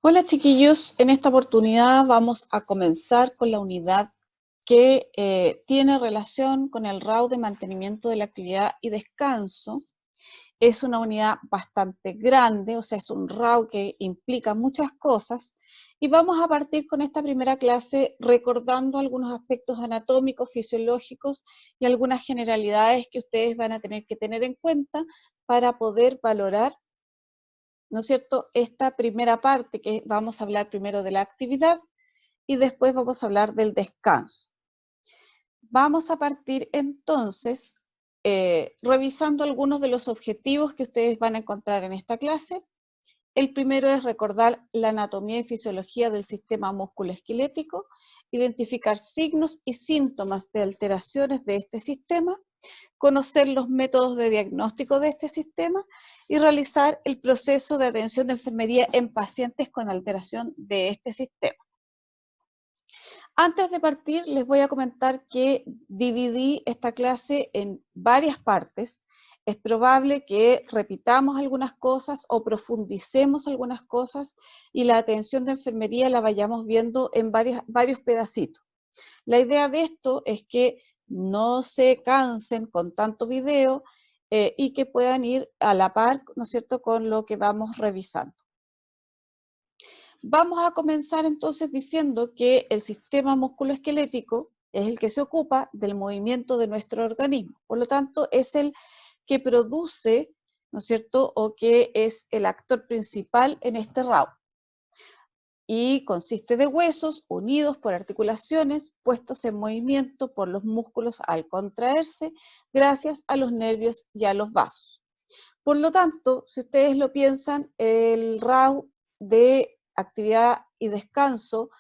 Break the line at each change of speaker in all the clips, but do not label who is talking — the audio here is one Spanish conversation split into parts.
Hola chiquillos, en esta oportunidad vamos a comenzar con la unidad que tiene relación con el RAU de mantenimiento de la actividad y descanso. Es una unidad bastante grande, o sea, es un RAU que implica muchas cosas y vamos a partir con esta primera clase recordando algunos aspectos anatómicos, fisiológicos y algunas generalidades que ustedes van a tener que tener en cuenta para poder valorar, ¿no es cierto?, esta primera parte, que vamos a hablar primero de la actividad y después vamos a hablar del descanso. Vamos a partir entonces revisando algunos de los objetivos que ustedes van a encontrar en esta clase. El primero es recordar la anatomía y fisiología del sistema musculoesquelético, identificar signos y síntomas de alteraciones de este sistema, conocer los métodos de diagnóstico de este sistema y realizar el proceso de atención de enfermería en pacientes con alteración de este sistema. Antes de partir, les voy a comentar que dividí esta clase en varias partes. Es probable que repitamos algunas cosas o profundicemos algunas cosas y la atención de enfermería la vayamos viendo en varios pedacitos. La idea de esto es que no se cansen con tanto video y que puedan ir a la par, ¿no es cierto?, con lo que vamos revisando. Vamos a comenzar entonces diciendo que el sistema musculoesquelético es el que se ocupa del movimiento de nuestro organismo. Por lo tanto, es el que produce, ¿no es cierto?, o que es el actor principal en este RAU. Y consiste de huesos unidos por articulaciones puestos en movimiento por los músculos al contraerse gracias a los nervios y a los vasos. Por lo tanto, si ustedes lo piensan, el RAU de actividad y descanso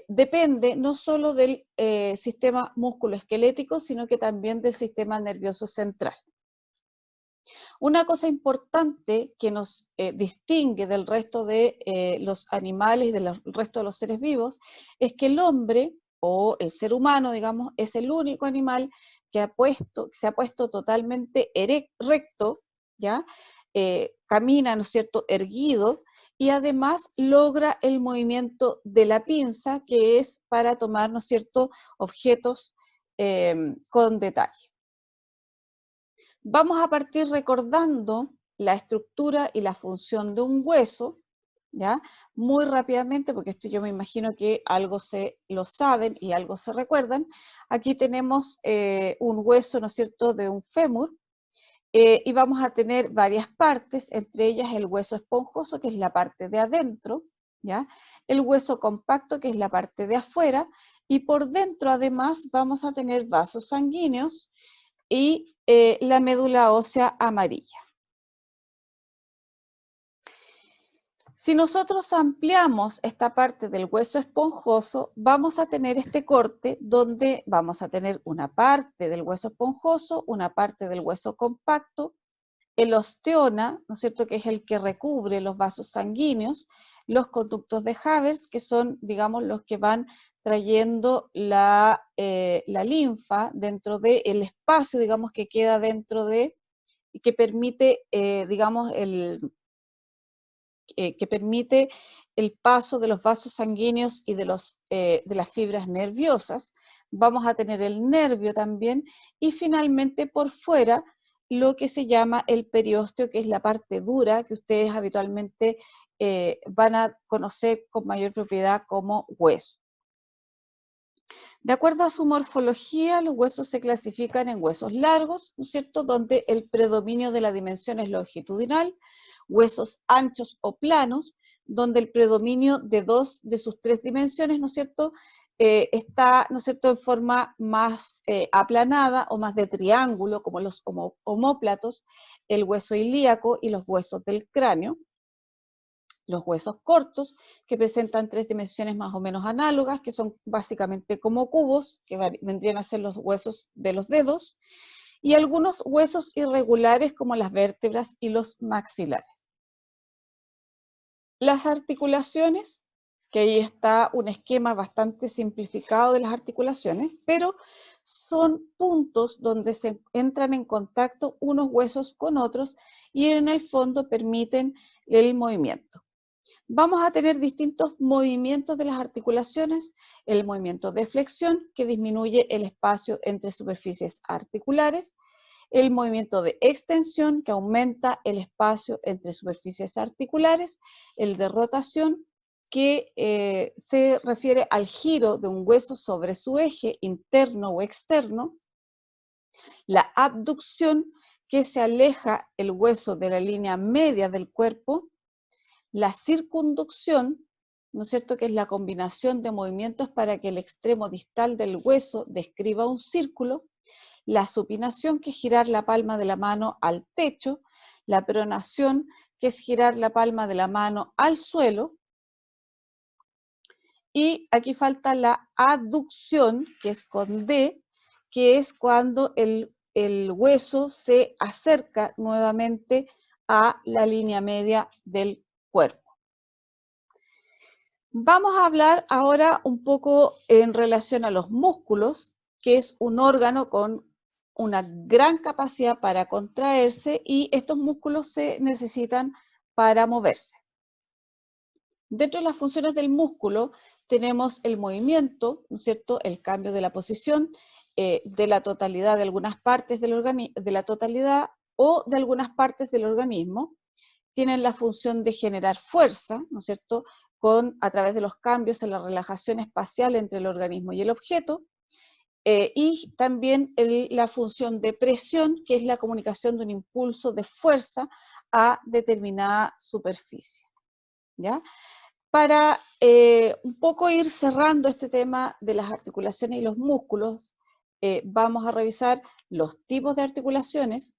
depende no solo del sistema musculoesquelético, sino que también del sistema nervioso central. Una cosa importante que nos distingue del resto de los animales y del resto de los seres vivos es que el hombre, o el ser humano, digamos, es el único animal que se ha puesto totalmente recto, ¿ya? Camina, ¿no es cierto?, erguido, y además logra el movimiento de la pinza, que es para tomar, ¿no es cierto?, objetos con detalle. Vamos a partir recordando la estructura y la función de un hueso, ¿ya? Muy rápidamente, porque esto yo me imagino que algo lo saben y algo se recuerdan. Aquí tenemos un hueso, ¿no es cierto?, de un fémur, y vamos a tener varias partes, entre ellas el hueso esponjoso, que es la parte de adentro, ¿ya? El hueso compacto, que es la parte de afuera, y por dentro además vamos a tener vasos sanguíneos y la médula ósea amarilla. Si nosotros ampliamos esta parte del hueso esponjoso, vamos a tener este corte donde vamos a tener una parte del hueso esponjoso, una parte del hueso compacto, el osteona, ¿no es cierto?, que es el que recubre los vasos sanguíneos, los conductos de Havers, que son, digamos, los que van trayendo la linfa dentro del espacio, digamos, que queda dentro de, y que permite, digamos, que permite el paso de los vasos sanguíneos y de las fibras nerviosas. Vamos a tener el nervio también, y finalmente por fuera lo que se llama el periósteo, que es la parte dura que ustedes habitualmente van a conocer con mayor propiedad como hueso. De acuerdo a su morfología, los huesos se clasifican en huesos largos, ¿no es cierto?, donde el predominio de la dimensión es longitudinal, huesos anchos o planos, donde el predominio de dos de sus tres dimensiones, ¿no es cierto?, está, ¿no es cierto?, en forma más aplanada o más de triángulo, como los omóplatos, el hueso ilíaco y los huesos del cráneo. Los huesos cortos, que presentan tres dimensiones más o menos análogas, que son básicamente como cubos, que vendrían a ser los huesos de los dedos, y algunos huesos irregulares como las vértebras y los maxilares. Las articulaciones, que ahí está un esquema bastante simplificado de las articulaciones, pero son puntos donde se entran en contacto unos huesos con otros y en el fondo permiten el movimiento. vamos a tener distintos movimientos de las articulaciones, el movimiento de flexión, que disminuye el espacio entre superficies articulares, el movimiento de extensión, que aumenta el espacio entre superficies articulares, el de rotación, que se refiere al giro de un hueso sobre su eje interno o externo, la abducción, que se aleja el hueso de la línea media del cuerpo, la circunducción, ¿no es cierto?, que es la combinación de movimientos para que el extremo distal del hueso describa un círculo, la supinación, que es girar la palma de la mano al techo, la pronación, que es girar la palma de la mano al suelo, y aquí falta la aducción, que es con D, que es cuando el hueso se acerca nuevamente a la línea media del cuerpo. Vamos a hablar ahora un poco en relación a los músculos, que es un órgano con una gran capacidad para contraerse y estos músculos se necesitan para moverse. Dentro de las funciones del músculo tenemos el movimiento, ¿no es cierto?, el cambio de la posición de la totalidad de algunas partes del organismo, de la totalidad o de algunas partes del organismo. Tienen la función de generar fuerza, ¿no es cierto?, a través de los cambios en la relajación espacial entre el organismo y el objeto, y también la función de presión, que es la comunicación de un impulso de fuerza a determinada superficie, ¿ya? Para un poco ir cerrando este tema de las articulaciones y los músculos, vamos a revisar los tipos de articulaciones,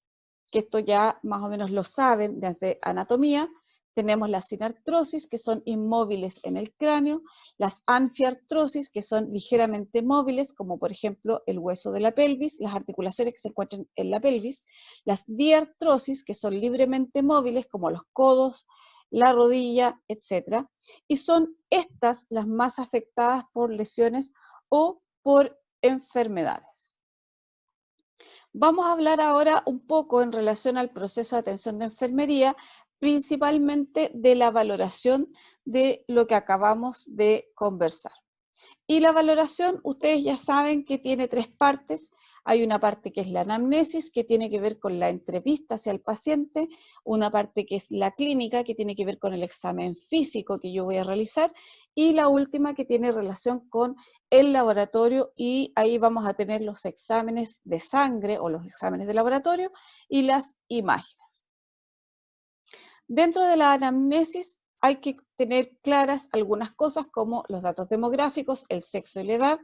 que esto ya más o menos lo saben desde anatomía. Tenemos las sinartrosis, que son inmóviles en el cráneo, las anfiartrosis, que son ligeramente móviles, como por ejemplo el hueso de la pelvis, las articulaciones que se encuentran en la pelvis, las diartrosis, que son libremente móviles, como los codos, la rodilla, etc. Y son estas las más afectadas por lesiones o por enfermedades. Vamos a hablar ahora un poco en relación al proceso de atención de enfermería, principalmente de la valoración de lo que acabamos de conversar. Y la valoración, ustedes ya saben que tiene tres partes. Hay una parte que es la anamnesis, que tiene que ver con la entrevista hacia el paciente, una parte que es la clínica, que tiene que ver con el examen físico que yo voy a realizar, y la última que tiene relación con el laboratorio, y ahí vamos a tener los exámenes de sangre o los exámenes de laboratorio y las imágenes. Dentro de la anamnesis hay que tener claras algunas cosas como los datos demográficos, el sexo y la edad,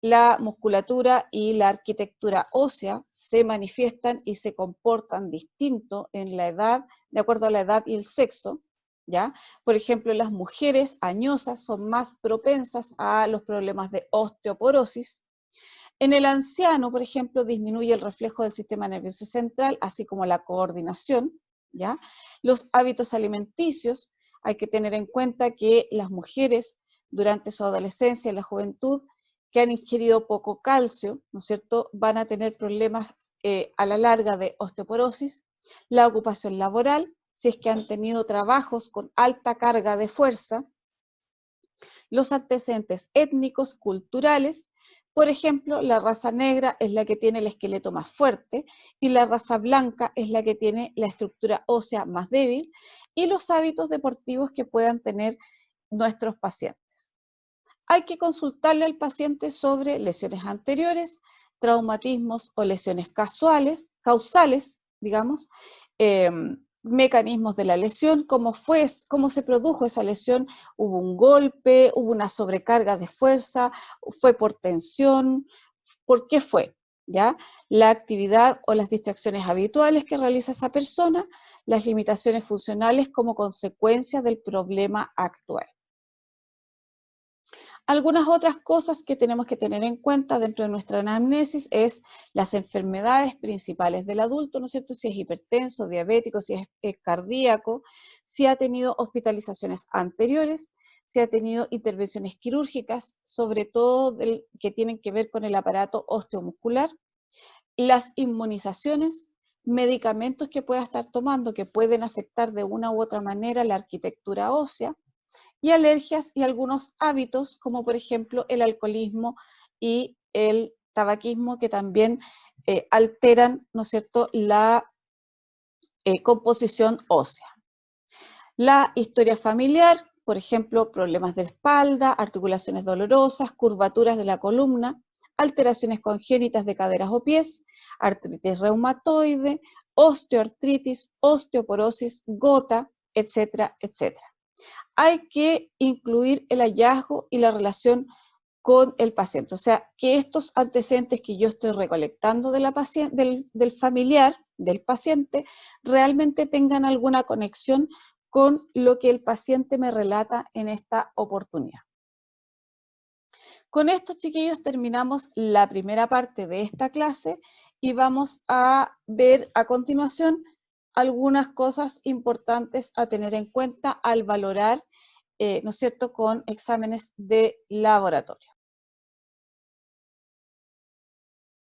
la musculatura y la arquitectura ósea se manifiestan y se comportan distinto en la edad, de acuerdo a la edad y el sexo, ¿ya? Por ejemplo, las mujeres añosas son más propensas a los problemas de osteoporosis. En el anciano, por ejemplo, disminuye el reflejo del sistema nervioso central, así como la coordinación, ¿ya? Los hábitos alimenticios, hay que tener en cuenta que las mujeres durante su adolescencia y la juventud que han ingerido poco calcio, ¿no es cierto?, van a tener problemas a la larga de osteoporosis. La ocupación laboral, si es que han tenido trabajos con alta carga de fuerza. Los antecedentes étnicos, culturales, por ejemplo, la raza negra es la que tiene el esqueleto más fuerte y la raza blanca es la que tiene la estructura ósea más débil, y los hábitos deportivos que puedan tener nuestros pacientes. Hay que consultarle al paciente sobre lesiones anteriores, traumatismos o lesiones causales, digamos, mecanismos de la lesión, cómo se produjo esa lesión, hubo un golpe, hubo una sobrecarga de fuerza, fue por tensión, ¿por qué fue? ¿Ya? La actividad o las distracciones habituales que realiza esa persona, las limitaciones funcionales como consecuencia del problema actual. Algunas otras cosas que tenemos que tener en cuenta dentro de nuestra anamnesis es las enfermedades principales del adulto, ¿no es cierto? Si es hipertenso, diabético, si es cardíaco, si ha tenido hospitalizaciones anteriores, si ha tenido intervenciones quirúrgicas, sobre todo que tienen que ver con el aparato osteomuscular, las inmunizaciones, medicamentos que pueda estar tomando que pueden afectar de una u otra manera la arquitectura ósea, y alergias y algunos hábitos, como por ejemplo el alcoholismo y el tabaquismo, que también alteran, ¿no es cierto?, la composición ósea. La historia familiar, por ejemplo, problemas de espalda, articulaciones dolorosas, curvaturas de la columna, alteraciones congénitas de caderas o pies, artritis reumatoide, osteoartritis, osteoporosis, gota, etcétera, etcétera. Hay que incluir el hallazgo y la relación con el paciente. O sea, que estos antecedentes que yo estoy recolectando de la del familiar, del paciente, realmente tengan alguna conexión con lo que el paciente me relata en esta oportunidad. Con esto, chiquillos, terminamos la primera parte de esta clase y vamos a ver a continuación algunas cosas importantes a tener en cuenta al valorar, ¿no es cierto?, con exámenes de laboratorio.